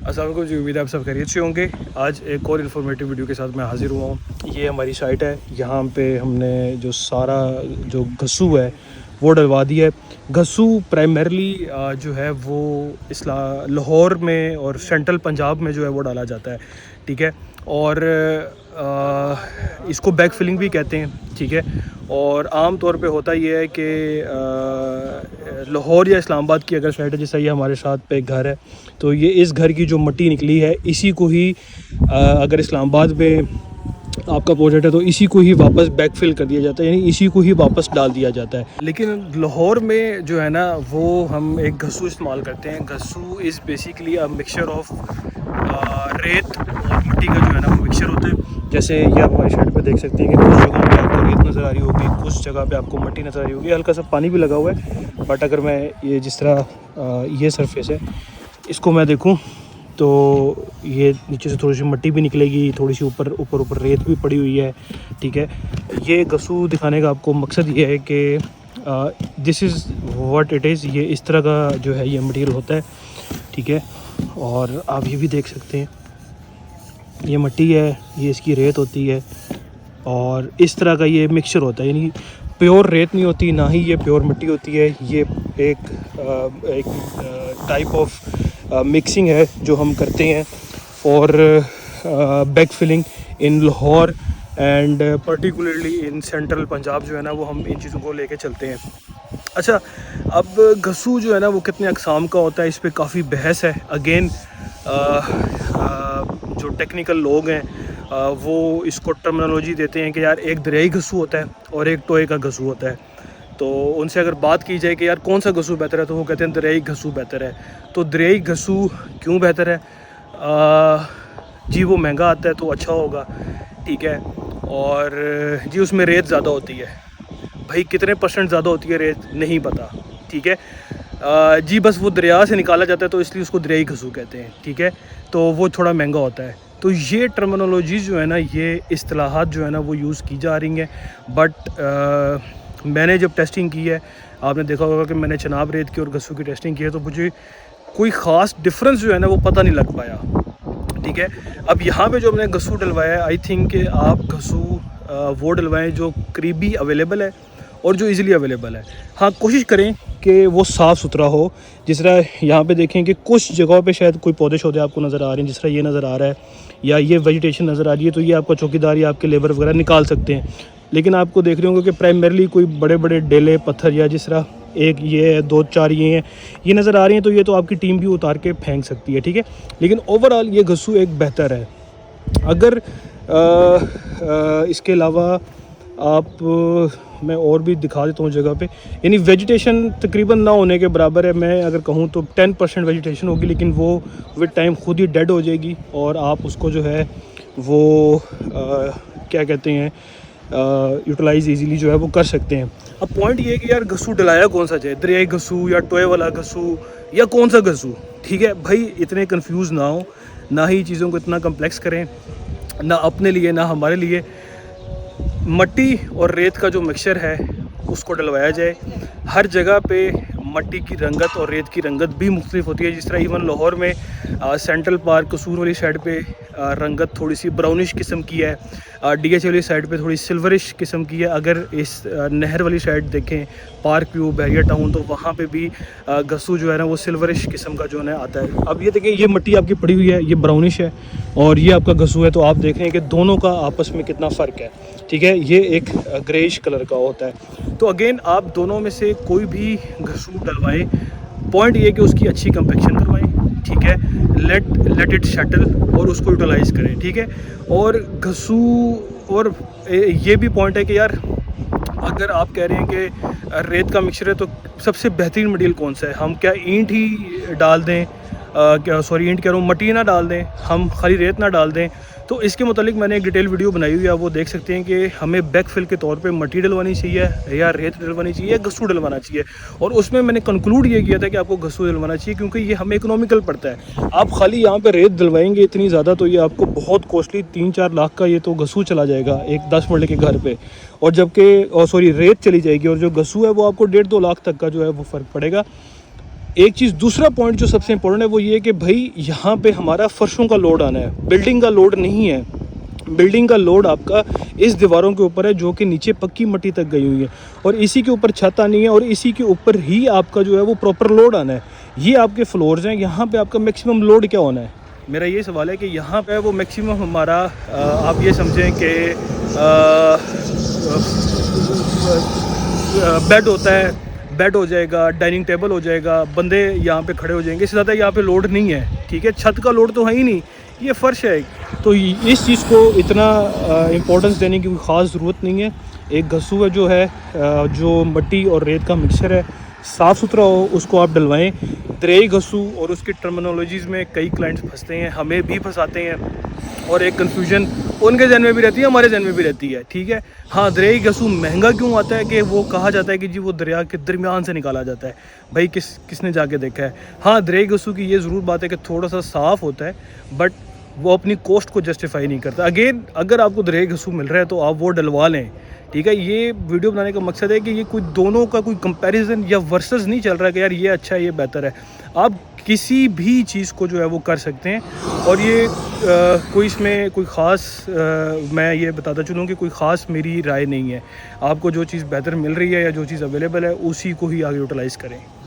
अस्सलाम वालेकुम जी, उम्मीद है आप सब खैरियत से होंगे। आज एक और इन्फॉर्मेटिव वीडियो के साथ मैं हाज़िर हुआ हूँ। ये हमारी साइट है, यहाँ पे हमने जो सारा जो घसू है वो डलवा दिया है। घसू प्राइमरली जो है वो लाहौर में और सेंट्रल पंजाब में जो है वो डाला जाता है, ठीक है। और इसको बैक फिलिंग भी कहते हैं, ठीक है। और आम तौर पे होता ये है कि लाहौर या इस्लामाबाद की अगर साइड है, जैसा ये हमारे साथ पे एक घर है, तो ये इस घर की जो मिट्टी निकली है इसी को ही अगर इस्लामाबाद में आपका प्रोजेक्ट है तो इसी को ही वापस बैकफिल कर दिया जाता है, यानी इसी को ही वापस डाल दिया जाता है। लेकिन लाहौर में जो है ना वो हम एक घसू इस्तेमाल करते हैं। घसू is basically a mixture of रेत और मिट्टी का जो है ना वो मिक्सचर होता है। जैसे ये आप हमारी साइड पे देख सकते हैं कि कुछ जगहों पे आपको रेत नज़र आ रही होगी, कुछ जगह पे आपको मिट्टी नज़र आ रही होगी, हल्का सा पानी भी लगा हुआ है। बट अगर मैं ये जिस तरह ये सरफेस है इसको मैं देखूँ तो ये नीचे से थोड़ी सी मिट्टी भी निकलेगी, थोड़ी सी ऊपर रेत भी पड़ी हुई है, ठीक है। ये घसू दिखाने का आपको मकसद ये है कि this is what it is. ये इस तरह का जो है ये मटेरियल होता है, ठीक है। और आप ये भी देख सकते हैं ये मिट्टी है, ये इसकी रेत होती है और इस तरह का ये मिक्सचर होता है, यानी प्योर रेत नहीं होती, ना ही ये प्योर मिट्टी होती है। ये एक टाइप ऑफ मिक्सिंग है जो हम करते हैं for back filling in Lahore and particularly in central Punjab जो है ना वो हम इन चीज़ों को लेके चलते हैं। अच्छा, अब घसू जो है ना वो कितने अक़साम का होता है, इस पे काफ़ी बहस है। अगेन जो टेक्निकल लोग हैं वो इसको टर्मिनोलॉजी देते हैं कि यार एक दरियाई घसू होता है और एक टोए का घसू होता है। तो उनसे अगर बात की जाए कि यार कौन सा घसू बेहतर है तो वो कहते हैं दरियाई घसू बेहतर है। तो दरियाई घसू क्यों बेहतर है? जी वो महंगा आता है तो अच्छा होगा, ठीक है। और जी उसमें रेत ज़्यादा होती है। भाई कितने % ज़्यादा होती है रेत नहीं पता, ठीक है। जी बस वो दरिया से निकाला जाता है तो इसलिए उसको दरियाई घसू कहते हैं, ठीक है। तो वो थोड़ा महंगा होता है। तो ये टर्मिनोलॉजी जो है ना, ये इस्तिलाहात जो है ना वो यूज़ की जा रही हैं। बट मैंने जब टेस्टिंग की है, आपने देखा होगा कि मैंने चनाब रेत की और घसू की टेस्टिंग की है, तो मुझे कोई ख़ास डिफरेंस जो है ना वो पता नहीं लग पाया, ठीक है। अब यहाँ पे जो हमने घसू डलवाया है, आई थिंक कि आप घसू वो डलवाएं जो करीबी अवेलेबल है और जो इजीली अवेलेबल है। हाँ, कोशिश करें कि वो साफ़ सुथरा हो। जिस तरह यहाँ पे देखें कि कुछ जगहों पे शायद कोई पौधे शौधे आपको नज़र आ रहे हैं, जिस तरह ये नज़र आ रहा है या ये वेजिटेशन नज़र आ रही है, तो ये आपका चौकीदार या आपके लेबर वगैरह निकाल सकते हैं। लेकिन आपको देख रहे होंगे कि प्राइमरली कोई बड़े बड़े डेले पत्थर या जिस तरह एक ये है, 2-4 ये हैं, ये नज़र आ रही हैं, तो ये तो आपकी टीम भी उतार के फेंक सकती है, ठीक है। लेकिन ओवरऑल ये घसू एक बेहतर है। अगर इसके अलावा आप मैं और भी दिखा देता हूँ जगह पे, यानी वेजिटेशन तकरीबन ना होने के बराबर है। मैं अगर कहूँ तो 10% वेजिटेशन होगी, लेकिन वो विद टाइम खुद ही डेड हो जाएगी और आप उसको जो है वो क्या कहते हैं यूटिलाइज़ इजीली जो है वो कर सकते हैं। अब पॉइंट ये है कि यार घसू डलाया कौन सा जाए, दरियाई घसू या टोए वाला घसू या कौन सा घसू, ठीक है। भाई इतने कंफ्यूज ना हो, ना ही चीज़ों को इतना कम्प्लेक्स करें, ना अपने लिए ना हमारे लिए। मट्टी और रेत का जो मिक्सचर है उसको डलवाया जाए। हर जगह पे मट्टी की रंगत और रेत की रंगत भी मुख्तलिफ होती है। जिस तरह इवन लाहौर में सेंट्रल पार्क कसूर वाली साइड पे रंगत थोड़ी सी ब्राउनिश किस्म की है, DH वाली साइड पे थोड़ी सिल्वरिश किस्म की है। अगर इस नहर वाली साइड देखें, पार्क व्यू, बहरिया टाउन, तो वहाँ पे भी घसू जो है ना वो सिल्वरिश किस्म का जो है आता है। अब ये देखें, ये मिट्टी आपकी पड़ी हुई है, ये ब्राउनिश है और ये आपका घसू है, तो आप देख रहे हैं कि दोनों का आपस में कितना फ़र्क है, ठीक है। ये एक ग्रेइश कलर का होता है। तो अगेन आप दोनों में से कोई भी घसू डलवाएं, पॉइंट ये कि उसकी अच्छी कंपेक्शन करवाएं, ठीक है। लेट इट सेटल और उसको यूटिलाइज़ करें, ठीक है। और घसू और ये भी पॉइंट है कि यार अगर आप कह रहे हैं कि रेत का मिक्सचर है तो सबसे बेहतरीन मटेरियल कौन सा है, हम क्या ईंट ही डाल दें, ईंट कह रहा हूँ, मट्टी ना डाल दें, हम खाली रेत ना डाल दें। तो इसके मुतालिक मैंने एक डिटेल वीडियो बनाई हुई है, वो देख सकते हैं कि हमें बैक फिल के तौर पे मट्टी डलवानी चाहिए या रेत डलवानी चाहिए या घसू डलवाना चाहिए। और उसमें मैंने कंक्लूड ये किया था कि आपको घसू डलवाना चाहिए, क्योंकि ये हमें इकोनॉमिकल पड़ता है। आप खाली यहाँ पे रेत डलवाएंगे इतनी ज़्यादा तो ये आपको बहुत कॉस्टली 3-4 लाख का ये तो घसू चला जाएगा एक 10 मरले के घर पर। और जबकि रेत चली जाएगी और जो घसू है वो आपको 1.5-2 लाख तक का जो है वो फ़र्क पड़ेगा। एक चीज़, दूसरा पॉइंट जो सबसे इम्पोर्टेंट है वो ये है कि भाई यहाँ पे हमारा फर्शों का लोड आना है, बिल्डिंग का लोड नहीं है। बिल्डिंग का लोड आपका इस दीवारों के ऊपर है जो कि नीचे पक्की मिट्टी तक गई हुई है, और इसी के ऊपर छत आनी है, और इसी के ऊपर ही आपका जो है वो प्रॉपर लोड आना है। ये आपके फ्लोर्स हैं, यहाँ पे आपका मैक्सिमम लोड क्या होना है? मेरा ये सवाल है कि यहाँ पे वो मैक्सिमम हमारा आप ये समझें कि बेड होता है, बेड हो जाएगा, डाइनिंग टेबल हो जाएगा, बंदे यहाँ पे खड़े हो जाएंगे, इससे ज़्यादा यहाँ पे लोड नहीं है। ठीक है, छत का लोड तो है ही नहीं, ये फ़र्श है। तो इस चीज़ को इतना इम्पोर्टेंस देने की कोई ख़ास ज़रूरत नहीं है। एक घसू है जो है जो मिट्टी और रेत का मिक्सचर है, साफ़ सुथरा हो, उसको आप डलवाएं। दरेई घसू और उसकी टर्मिनोलॉजीज़ में कई क्लाइंट्स फंसते हैं, हमें भी फंसाते हैं, और एक कन्फ्यूजन उनके जहन में भी रहती है, हमारे जहन में भी रहती है। ठीक है, हाँ, दरियाई घसू महंगा क्यों आता है कि वो कहा जाता है कि जी वो दरिया के दरमियान से निकाला जाता है। भाई किसने जाके देखा है? हाँ, दरियाई घसू की ये ज़रूर बात है कि थोड़ा सा साफ़ होता है, बट वो अपनी कॉस्ट को जस्टिफाई नहीं करता। अगेन, अगर आपको दरियाई घसू मिल रहा है तो आप वो डलवा लें। ठीक है, ये वीडियो बनाने का मकसद है कि ये कोई दोनों का कोई कंपैरिजन या वर्सेस नहीं चल रहा है कि यार ये अच्छा है ये बेहतर है। आप किसी भी चीज़ को जो है वो कर सकते हैं, और ये कोई इसमें कोई ख़ास मैं ये बताता चलूँ कि कोई ख़ास मेरी राय नहीं है। आपको जो चीज़ बेहतर मिल रही है या जो चीज़ अवेलेबल है उसी को ही आगे यूटिलाइज़ करें।